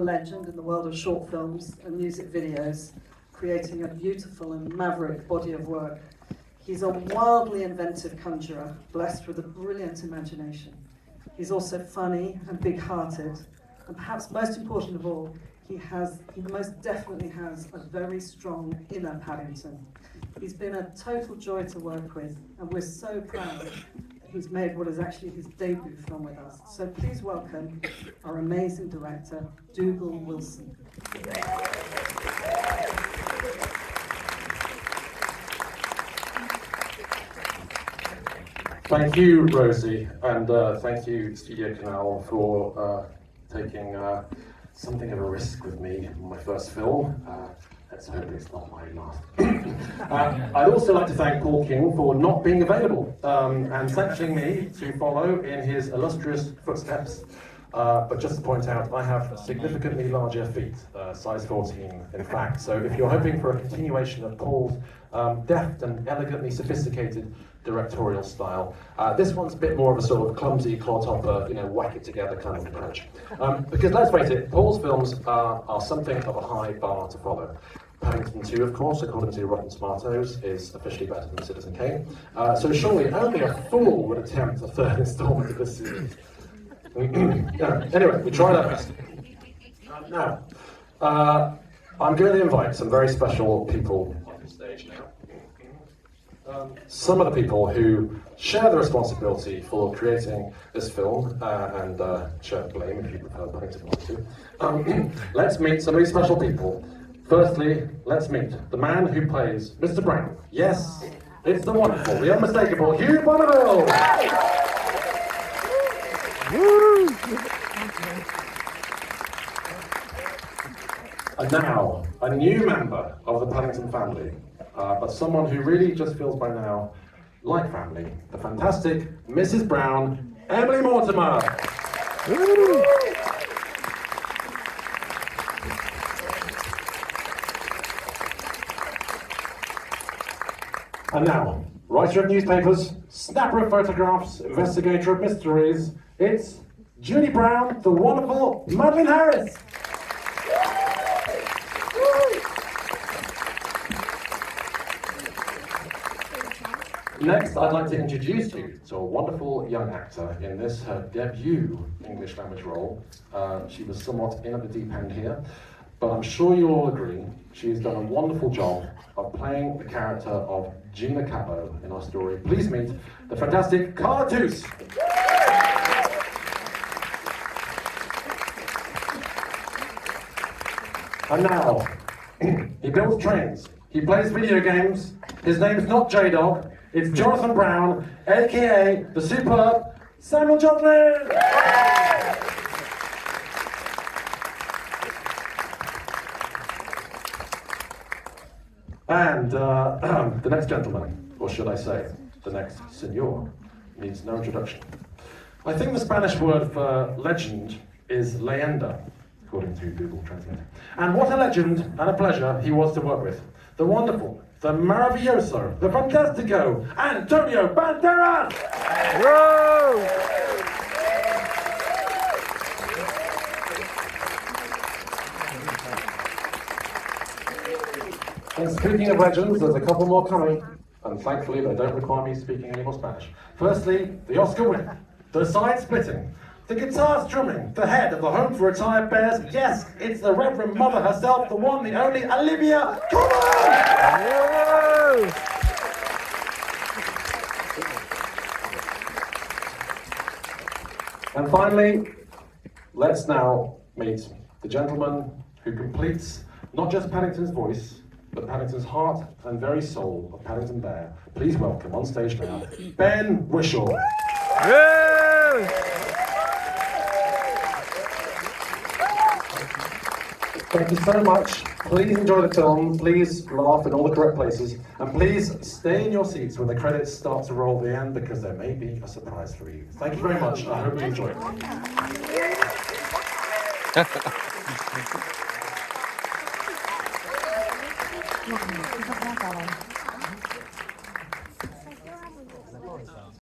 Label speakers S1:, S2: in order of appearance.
S1: a legend in the world of short films and music videos, creating a beautiful and maverick body of work. He's a wildly inventive conjurer, blessed with a brilliant imagination. He's also funny and big-hearted, and perhaps most important of all, he most definitely has a very strong inner Paddington. He's been a total joy to work with, and we're so proud that he's made what is actually his debut film with us. So please welcome our amazing director, Dougal Wilson.
S2: Thank you, Rosie, and thank you, Studio Canal, for taking something of a risk with me in my first film. Let's hope it's not my last. I'd also like to thank Paul King for not being available and sanctioning me to follow in his illustrious footsteps. But just to point out, I have significantly larger feet, size 14 in fact. So if you're hoping for a continuation of Paul's deft and elegantly sophisticated directorial style, this one's a bit more of a sort of clumsy, clodhopper, whack it together kind of approach. Because let's face it, Paul's films are something of a high bar to follow. Paddington 2, of course, according to Rotten Tomatoes, is officially better than Citizen Kane. So surely only a fool would attempt a third installment of this series. Anyway, we tried our best. Now, I'm going to invite some very special people on the stage now. Some of the people who share the responsibility for creating this film and share the blame if you prefer Paddington 1 to. Let's meet some of these special people. Firstly, let's meet the man who plays Mr. Brown. Yes, it's the wonderful, the unmistakable Hugh Bonneville! And now, a new member of the Paddington family, but someone who really just feels by now like family, the fantastic Mrs. Brown, Emily Mortimer. And now, writer of newspapers, snapper of photographs, investigator of mysteries, it's Judy Brown, the wonderful Madeline Harris. Next, I'd like to introduce you to a wonderful young actor in this, her debut English language role. She was somewhat in at the deep end here, but I'm sure you'll all agree she's done a wonderful job of playing the character of Gina Cabot in our story. Please meet the fantastic Carla Toos. And now, he builds trains, he plays video games, his name's not J-Dog, it's Jonathan Brown, aka the superb Samuel Jotlin! And the next gentleman, or should I say, the next senor, needs no introduction. I think the Spanish word for legend is leyenda, according to Google Translate. And what a legend and a pleasure he was to work with. The wonderful, the maravilloso, the fantastico, Antonio Banderas! Whoa! And speaking of legends, there's a couple more coming, and thankfully they don't require me speaking any more Spanish. Firstly, the Oscar winner, the side-splitting, the guitar strumming, the head of the Home for Retired Bears. Yes, it's the Reverend Mother herself, the one, the only, Olivia Colman! And finally, let's now meet the gentleman who completes not just Paddington's voice, but Paddington's heart and very soul of Paddington Bear. Please welcome on stage now, Ben Whishaw. Thank you so much. Please enjoy the film. Please laugh in all the correct places. And please stay in your seats when the credits start to roll at the end, because there may be a surprise for you. Thank you very much. I hope you enjoy it.